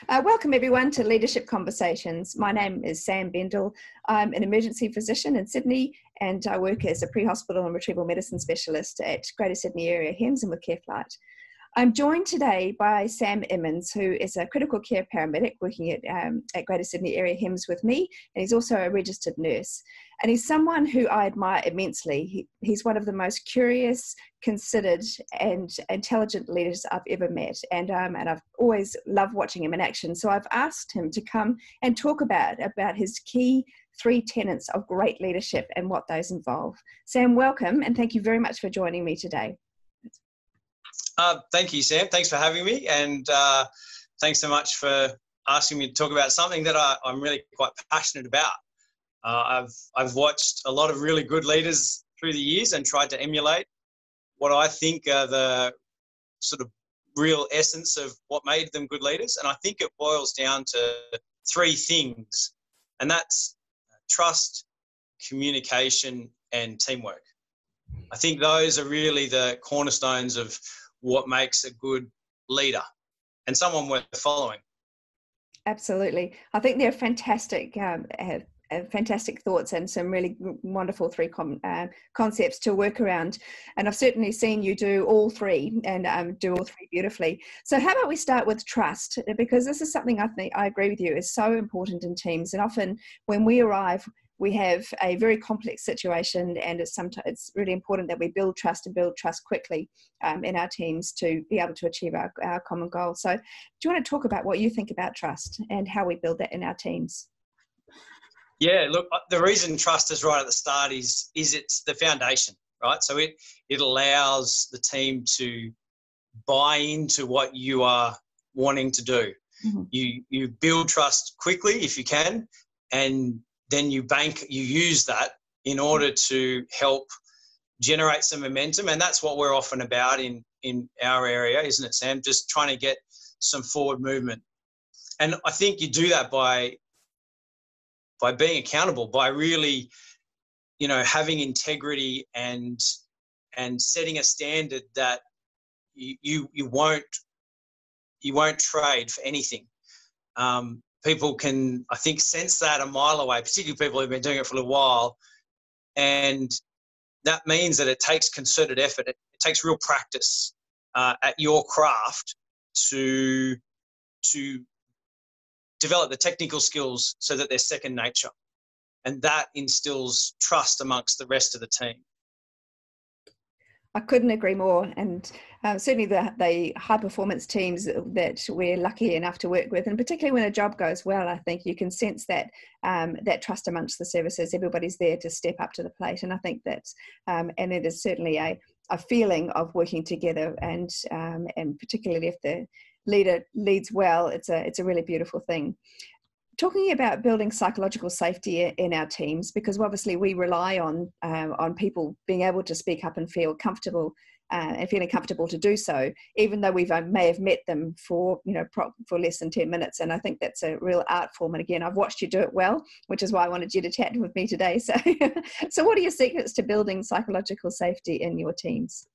Welcome everyone to Leadership Conversations. My name is Sam Bendall. I'm an emergency physician in Sydney and I work as a pre-hospital and retrieval medicine specialist at Greater Sydney Area HEMS and with Careflight. I'm joined today by Sam Immens, who is a critical care paramedic working at Greater Sydney Area HEMS with me, and he's also a registered nurse. And he's someone who I admire immensely. He's one of the most curious, considered and intelligent leaders I've ever met, and I've always loved watching him in action. So I've asked him to come and talk about his key 3 tenets of great leadership and what those involve. Sam, welcome, and thank you very much for joining me today. Thank you, Sam. Thanks for having me, and thanks so much for asking me to talk about something that I'm really quite passionate about. I've watched a lot of really good leaders through the years and tried to emulate what I think are the sort of real essence of what made them good leaders. And I think it boils down to 3 things, and that's trust, communication, and teamwork. I think those are really the cornerstones of what makes a good leader and someone worth following. Absolutely. I think they're fantastic, fantastic thoughts and some really wonderful 3 concepts to work around. And I've certainly seen you do all 3 and do all 3 beautifully. So how about we start with trust? Because this is something I think I agree with you is so important in teams. And often when we arrive, we have a very complex situation, and it's really important that we build trust quickly in our teams to be able to achieve our common goal. So do you want to talk about what you think about trust and how we build that in our teams? Yeah, look, the reason trust is right at the start is it's the foundation, right? So it allows the team to buy into what you are wanting to do. Mm-hmm. You build trust quickly if you can, and then you use that in order to help generate some momentum. And that's what we're often about in our area, isn't it, Sam? Just trying to get some forward movement. And I think you do that by being accountable, by really, having integrity and setting a standard that you won't trade for anything. People can, I think, sense that a mile away, particularly people who've been doing it for a little while. And that means that it takes concerted effort. It takes real practice at your craft to develop the technical skills so that they're second nature. And that instills trust amongst the rest of the team. I couldn't agree more, and certainly the high-performance teams that we're lucky enough to work with, and particularly when a job goes well, I think you can sense that that trust amongst the services. Everybody's there to step up to the plate, and I think that's and it is certainly a feeling of working together, and particularly if the leader leads well, it's a really beautiful thing. Talking about building psychological safety in our teams, because obviously we rely on people being able to speak up and feel comfortable and feeling comfortable to do so, even though we may have met them for less than 10 minutes. And I think that's a real art form. And again, I've watched you do it well, which is why I wanted you to chat with me today. So, so what are your secrets to building psychological safety in your teams?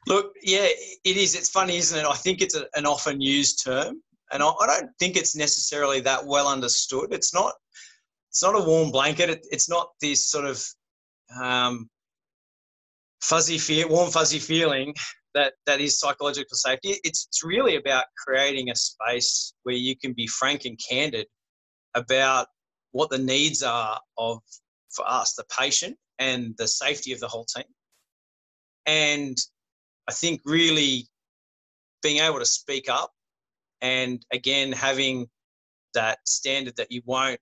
Look, yeah, it is. It's funny, isn't it? I think it's an often used term. And I don't think it's necessarily that well understood. It's not a warm blanket. It's not this sort of warm, fuzzy feeling that is psychological safety. It's really about creating a space where you can be frank and candid about what the needs are for us, the patient, and the safety of the whole team. And I think really being able to speak up, and again, having that standard that you won't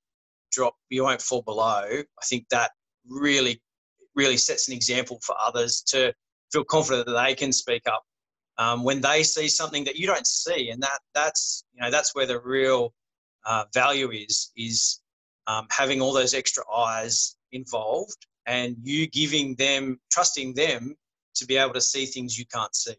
drop, you won't fall below, I think that really sets an example for others to feel confident that they can speak up when they see something that you don't see. And that's where the real value is having all those extra eyes involved and you trusting them to be able to see things you can't see.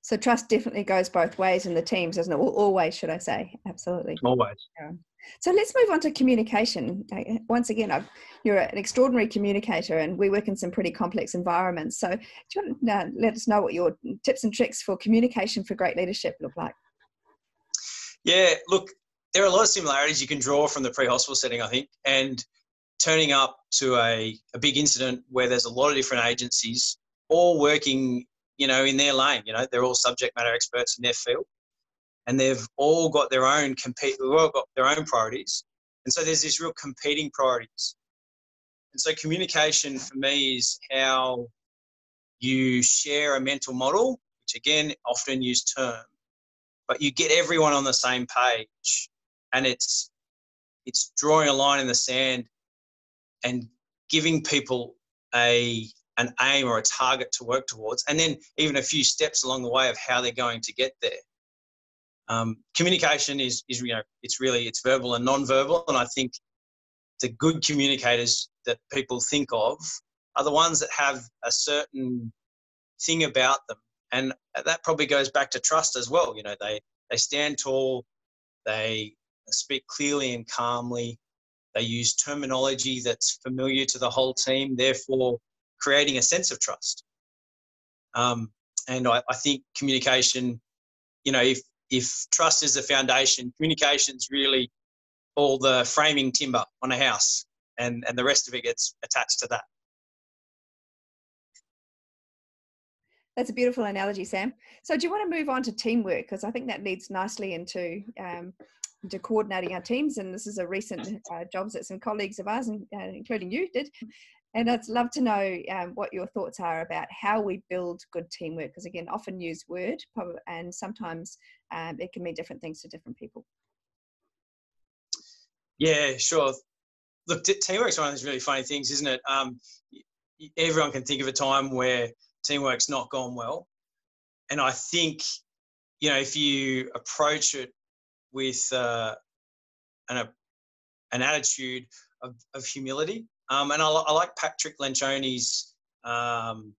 So trust definitely goes both ways in the teams, doesn't it? Always, should I say? Absolutely. Always. Yeah. So let's move on to communication. Once again, you're an extraordinary communicator and we work in some pretty complex environments. So do you want to let us know what your tips and tricks for communication for great leadership look like? Yeah, look, there are a lot of similarities you can draw from the pre-hospital setting, I think, and turning up to a big incident where there's a lot of different agencies all working, in their lane. They're all subject matter experts in their field, and they've all got their own priorities. And so there's this real competing priorities. And so communication for me is how you share a mental model, which again, often use term, but you get everyone on the same page, and it's drawing a line in the sand and giving people an aim or a target to work towards, and then even a few steps along the way of how they're going to get there. Communication is it's verbal and non-verbal, and I think the good communicators that people think of are the ones that have a certain thing about them, and that probably goes back to trust as well. They stand tall, they speak clearly and calmly, they use terminology that's familiar to the whole team, therefore creating a sense of trust. And I think communication, if trust is the foundation, communication's really all the framing timber on a house, and the rest of it gets attached to that. That's a beautiful analogy, Sam. So do you want to move on to teamwork? Because I think that leads nicely into coordinating our teams. And this is a recent jobs that some colleagues of ours, including you, did. And I'd love to know what your thoughts are about how we build good teamwork. Because again, often used word, and sometimes it can mean different things to different people. Yeah, sure. Look, teamwork's one of those really funny things, isn't it? Everyone can think of a time where teamwork's not gone well. And I think, if you approach it with an attitude of humility, and I like Patrick Lencioni's motto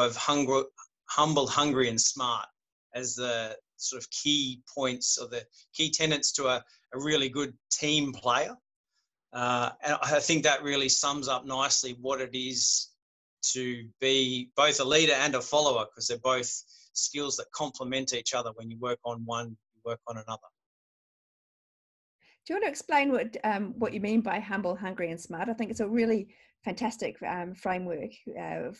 of humble, hungry, and smart as the sort of key points or the key tenets to a really good team player. And I think that really sums up nicely what it is to be both a leader and a follower, because they're both skills that complement each other. When you work on one, you work on another. Do you want to explain what you mean by humble, hungry, and smart? I think it's a really fantastic framework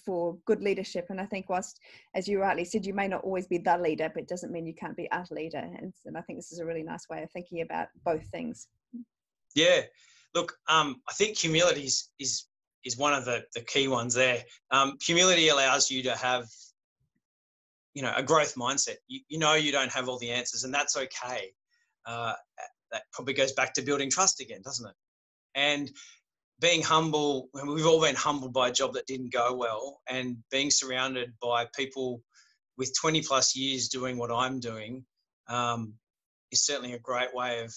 for good leadership. And I think whilst, as you rightly said, you may not always be the leader, but it doesn't mean you can't be a leader. And I think this is a really nice way of thinking about both things. Yeah. Look, I think humility is one of the key ones there. Humility allows you to have, a growth mindset. You don't have all the answers, and that's okay. That probably goes back to building trust again, doesn't it? And being humble, we've all been humbled by a job that didn't go well, and being surrounded by people with 20 plus years doing what I'm doing is certainly a great way of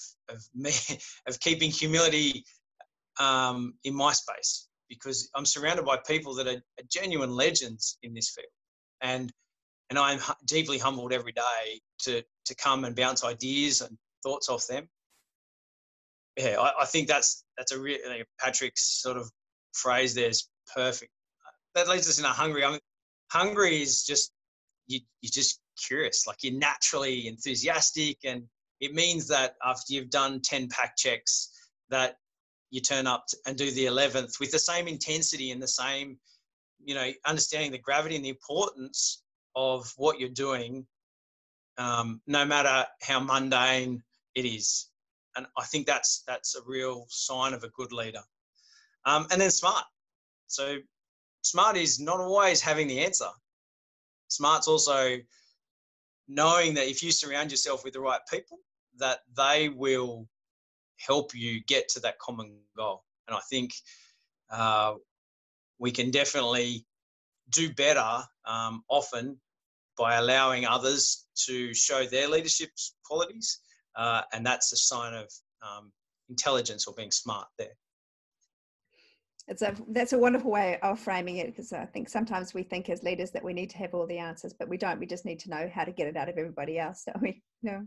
keeping humility in my space, because I'm surrounded by people that are genuine legends in this field. And I'm deeply humbled every day to come and bounce ideas and thoughts off them. Yeah, I think that's a really, Patrick's sort of phrase there is perfect. That leads us into hungry. Hungry is just, you're just curious, like you're naturally enthusiastic, and it means that after you've done 10 pack checks that you turn up and do the 11th with the same intensity and the same, understanding the gravity and the importance of what you're doing, no matter how mundane it is. And I think that's a real sign of a good leader. And then smart. So smart is not always having the answer. Smart's also knowing that if you surround yourself with the right people, that they will help you get to that common goal. And I think we can definitely do better often by allowing others to show their leadership qualities. And that's a sign of intelligence or being smart there. That's a wonderful way of framing it, because I think sometimes we think as leaders that we need to have all the answers, but we don't. We just need to know how to get it out of everybody else, don't we? No.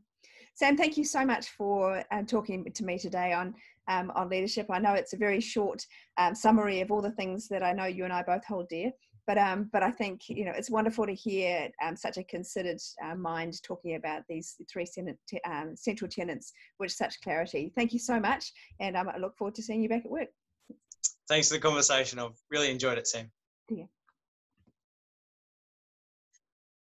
Sam, thank you so much for talking to me today on leadership. I know it's a very short summary of all the things that I know you and I both hold dear. But I think, you know, it's wonderful to hear such a considered mind talking about these three central tenets with such clarity. Thank you so much, and I look forward to seeing you back at work. Thanks for the conversation. I've really enjoyed it, Sam.